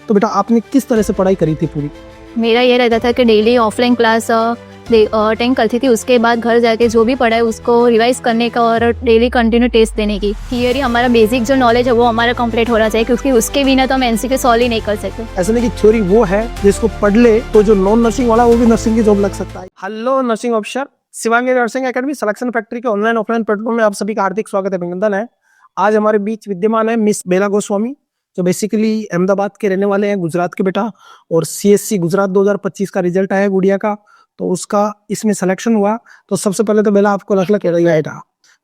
तो बेटा आपने किस तरह से पढ़ाई करी थी पूरी? मेरा ये रहता था कि डेली ऑफलाइन क्लास अटेंड करती थी, उसके बाद घर जाके जो भी पढ़ा है उसको रिवाइज करने का और डेली कंटिन्यू टेस्ट देने की। थियरी हमारा बेसिक जो नॉलेज है वो हमारा कंप्लीट होना चाहिए, क्योंकि उसके बिना तो हम एमसीक्यू सॉल्व ही नहीं कर सकते। ऐसा नहीं कि थ्योरी वो है जिसको पढ़ ले तो जो नॉन नर्सिंग वाला वो भी नर्सिंग की जॉब लग सकता है। Hello nursing officer, Shivangi nursing academy selection factory के ऑनलाइन ऑफलाइन प्लेटफॉर्म में आप सभी का हार्दिक स्वागत है, अभिनंदन है। आज हमारे बीच विद्यमान है मिस बेला गोस्वामी, जो बेसिकली अहमदाबाद के रहने वाले हैं, गुजरात के बेटा। और सीएससी गुजरात 2025 का रिजल्ट आया गुड़िया का, तो उसका इसमें सिलेक्शन हुआ। तो सबसे पहले तो बेला आपको लग बेटा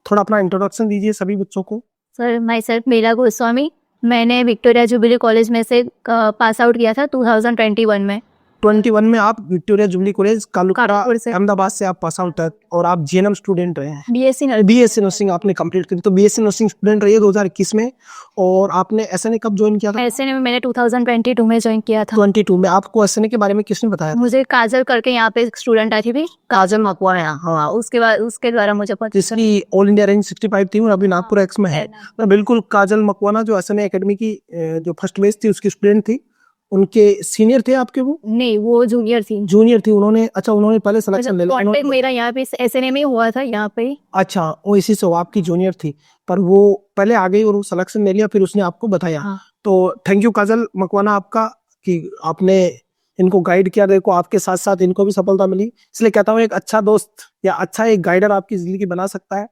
थोड़ा अपना इंट्रोडक्शन दीजिए सभी बच्चों को। सर, माई सेल्फ बेला गोस्वामी। मैंने विक्टोरिया जुबिली कॉलेज में से पास आउट किया था 2021 में। 21 में आप विक्टोरिया जुबली कॉलेज कानपुर से अहमदाबाद से आप पास आउट है और आप जीएनएम स्टूडेंट रहे हैं। बीएससी नर्सिंग आपने कंप्लीट करी, तो बीएससी नर्सिंग स्टूडेंट रही है 2021 में। और आपने एसएनए कब ज्वाइन किया था? एसएनए में मैंने 2022 में ज्वाइन किया था। 22 में। आपको एसएनए के बारे में किसने बताया? मुझे काजल करके यहाँ पे स्टूडेंट आई थी, काजल मकवाना। हाँ, उसके बाद उसके द्वारा मुझे पता। जिसकी ऑल इंडिया रैंक 65 थी और अभी नागपुर एक्स में है। तो बिल्कुल काजल मकवाना जो एसएनए एकेडमी की जो फर्स्ट बेच थी उसकी स्टूडेंट थी। उनके सीनियर थे आपके? वो नहीं, वो जूनियर थी। उन्होंने उन्होंने पहले सिलेक्शन ले लिया। मेरा यहाँ पे एसएनए में हुआ था यहाँ पे। अच्छा, वो इसी से आपकी जूनियर थी, पर वो पहले आ गई और वो सिलेक्शन ले लिया, फिर उसने आपको बताया। हाँ। तो थैंक यू काजल मकवाना आपका कि आपने इनको गाइड किया। देखो आपके साथ साथ इनको भी सफलता मिली, इसलिए कहता हूँ एक अच्छा दोस्त या अच्छा एक गाइडर आपकी जिंदगी बना सकता है।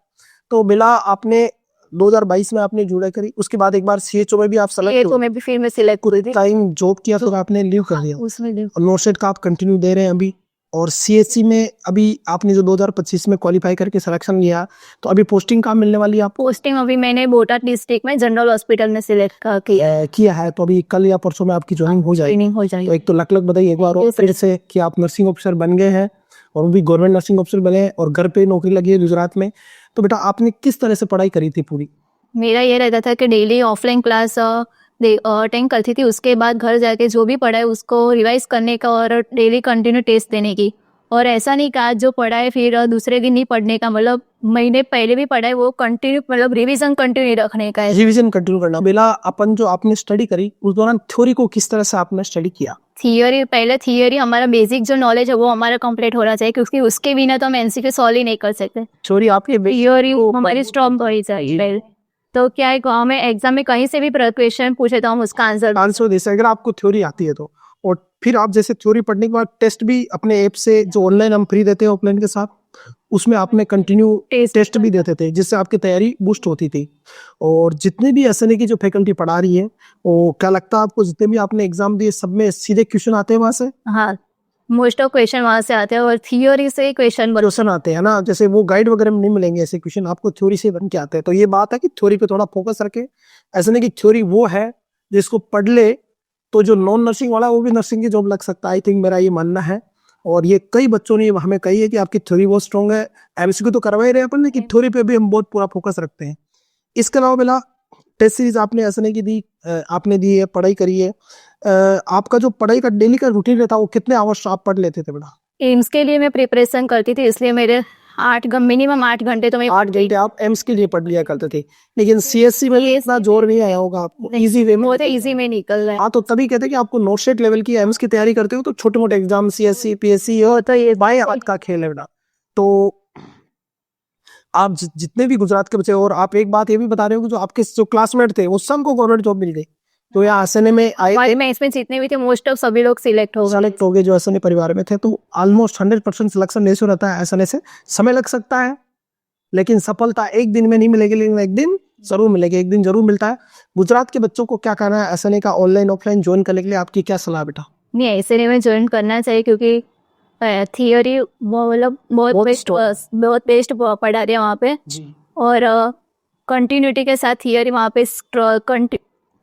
तो बिला आपने 2022 में आपने जुड़ा करी, उसके बाद एक बार सीएचओ में भी आप सीएचओ में भी फिर मैं सिलेक्ट हुई थी। टाइम जॉब किया तो आपने लीव कर दिया। उसमें और नोटसेट का आप कंटिन्यू दे रहे हैं अभी। और सीएससी में अभी आपने जो 2025 में क्वालिफाई करके सिलेक्शन लिया, तो अभी पोस्टिंग कहाँ मिलने वाली है आपको? पोस्टिंग अभी मैंने बोटाद डिस्ट्रिक्ट में जनरल हॉस्पिटल में सिलेक्ट किया है, तो अभी कल या परसों में आपकी ज्वाइनिंग हो जाएगी। तो एक तो लक बताइए एक बार और फिर से कि आप नर्सिंग ऑफिसर बन गए हैं और वो भी गवर्नमेंट नर्सिंग ऑफिसर बने और घर पे नौकरी लगी है गुजरात में। तो बेटा आपने किस तरह से पढ़ाई करी थी पूरी? मेरा ये रहता था कि डेली ऑफलाइन क्लास अटेंड करती थी, उसके बाद घर जाके जो भी पढ़ा है उसको रिवाइज करने का और डेली कंटिन्यू टेस्ट देने की। और ऐसा नहीं कि आज जो पढ़ा है फिर दूसरे दिन नहीं पढ़ने का, मतलब महीने पहले भी पढ़ा है वो कंटिन्यू, मतलब रिवीजन कंटिन्यू रखने का है। रिवीजन कंटिन्यू करना। बेला अपन जो आपने स्टडी करी उस दौरान थ्योरी को किस तरह से आपने स्टडी किया? थियरी हमारा बेसिक जो नॉलेज है वो हमारा कंप्लीट होना चाहिए, क्योंकि उसके बिना तो हम एमसीक्यू सॉल्व ही नहीं कर सकते। थ्योरी आपकी थियरी हमारी स्ट्रॉन्ग होनी चाहिए। तो क्या है, हमें एग्जाम में कहीं से भी क्वेश्चन पूछे तो हम उसका आंसर दे सकते अगर आपको थ्योरी आती है तो। और फिर आप जैसे थ्योरी पढ़ने के बाद टेस्ट भी अपने ऐप से जो ऑनलाइन हम फ्री देते हैं ऑफलाइन के साथ, उसमें आपने कंटिन्यू टेस्ट भी देते थे, जिससे आपकी तैयारी बूस्ट होती थी। और जितने भी एसएनए की जो फैकल्टी पढ़ा रही है, वो क्या लगता है आपको, जितने भी आपने एग्जाम दिए सब में सीधे क्वेश्चन आते हैं वहां से? हाँ, मोस्ट ऑफ क्वेश्चन वहां से आते हैं और थियोरी से क्वेश्चन आते हैं ना, जैसे वो गाइड वगैरह में नहीं मिलेंगे ऐसे क्वेश्चन, आपको थ्योरी से बन के आते हैं। तो ये बात है कि थ्योरी पे थोड़ा फोकस रखे। ऐसा नहीं कि थ्योरी वो है जिसको पढ़ ले तो जो नॉन नर्सिंग वाला वो भी नर्सिंग की जॉब लग सकता है। आई थिंक मेरा ये मानना है, और ये कई बच्चों ने हमें कही है कि आपकी थ्योरी बहुत स्ट्रॉन्ग है। एमसीक्यू तो करवा ही रहे अपन, लेकिन थ्योरी पे भी हम बहुत पूरा फोकस रखते हैं। इसके अलावा बेला टेस्ट सीरीज आपने एसएनए की दी, आपने दी है, पढ़ाई करी है। आपका जो पढ़ाई का डेली का रूटीन रहता है वो कितने आवर्स आप पढ़ लेते थे बेटा? एम्स के लिए मैं प्रिपरेशन करती थी, इसलिए मेरे मिनिमम 8 घंटे तो मैं 8 घंटे आप एम्स के लिए पढ़ लिया करते थे। लेकिन सीएससी में इतना जोर नहीं आया होगा आपको, इजी वे में। बहुत इजी में निकल रहा है। हाँ, तो तभी कहते हैं कि आपको नोटसेट लेवल की एम्स की तैयारी करते हो तो छोटे मोटे एग्जाम सीएससी पीएससी और तो ये बाएं हाथ का खेल है बेटा। तो आप जितने भी गुजरात के बच्चे, और आप एक बात ये भी बता रहे हो कि जो आपके जो क्लासमेट थे वो सबको गवर्नमेंट जॉब मिल गई, तो यहाँ एसएनए में आए मैं इसमें जितने भी थे मोस्ट ऑफ सभी लोग सिलेक्ट हो गए जो एसएनए परिवार में थे। तो ऑलमोस्ट 100% सिलेक्शन रेशियो रहता है एसएनए से। समय लग सकता है लेकिन सफलता एक दिन में नहीं मिलेगी, लेकिन एक दिन जरूर मिलेगी, एक दिन जरूर मिलता है। गुजरात के बच्चों को क्या कहना है एसएनए का ऑनलाइन ऑफलाइन ज्वाइन करने के लिए, आपकी क्या सलाह बेटा? नहीं, एसएनए में ज्वाइन करना चाहिए, क्योंकि थियोरी मतलब बहुत बेस्ट पढ़ा रहे हैं वहाँ पे जी। और कंटिन्यूटी के साथ थियोरी वहाँ पे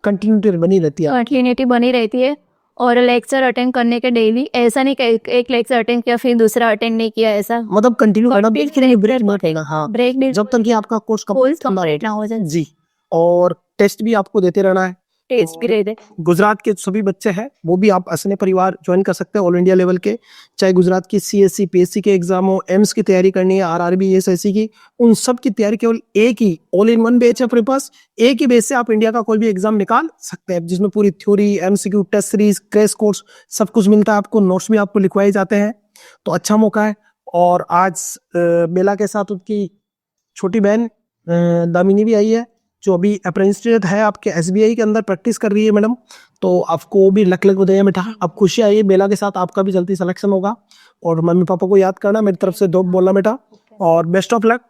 कंटिन्यूटी बनी रहती है। और लेक्चर अटेंड करने के डेली, ऐसा नहीं कि एक लेक्चर अटेंड किया फिर दूसरा अटेंड नहीं किया, ऐसा मतलब कंटिन्यू करना, ब्रेक मत लेना। हाँ, ब्रेक नहीं, जब तक कि आपका कोर्स कंप्लीट ना हो जाए जी। और टेस्ट भी आपको देते रहना है, टेस्ट भी दे दे। गुजरात के सभी बच्चे हैं वो भी आप असने परिवार ज्वाइन कर सकते हैं ऑल इंडिया लेवल के, चाहे गुजरात की CSC PSC के एग्जाम हो, एम्स की तैयारी करनी है, RRB SSC की, उन सब की तैयारी केवल एक ही ऑल इन वन बैच है अपने पास। एक ही बैच से आप इंडिया का कोई भी एग्जाम निकाल सकते हैं, जिसमें पूरी theory, MCQ, test series, crash course सब कुछ मिलता है आपको, नोट्स भी आपको लिखवाए जाते हैं। तो अच्छा मौका है। और आज बेला के साथ उनकी छोटी बहन दामिनी भी आई है, जो अभी अप्रेंटिस है आपके SBI के अंदर प्रैक्टिस कर रही है मैडम। तो आपको भी लक लक बधाइयाँ बेटा, अब खुशी आई है, बेला के साथ आपका भी जल्दी सिलेक्शन होगा। और मम्मी पापा को याद करना, मेरी तरफ से दो बोलना बेटा, और बेस्ट ऑफ लक।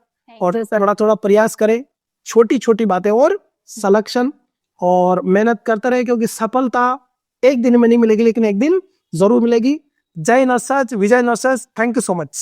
और थोड़ा थोड़ा प्रयास करें, छोटी छोटी बातें और सिलेक्शन, और मेहनत करते रहे, क्योंकि सफलता एक दिन में नहीं मिलेगी, लेकिन एक दिन जरूर मिलेगी। जय नर्सज, विजय नर्सज, थैंक यू सो मच।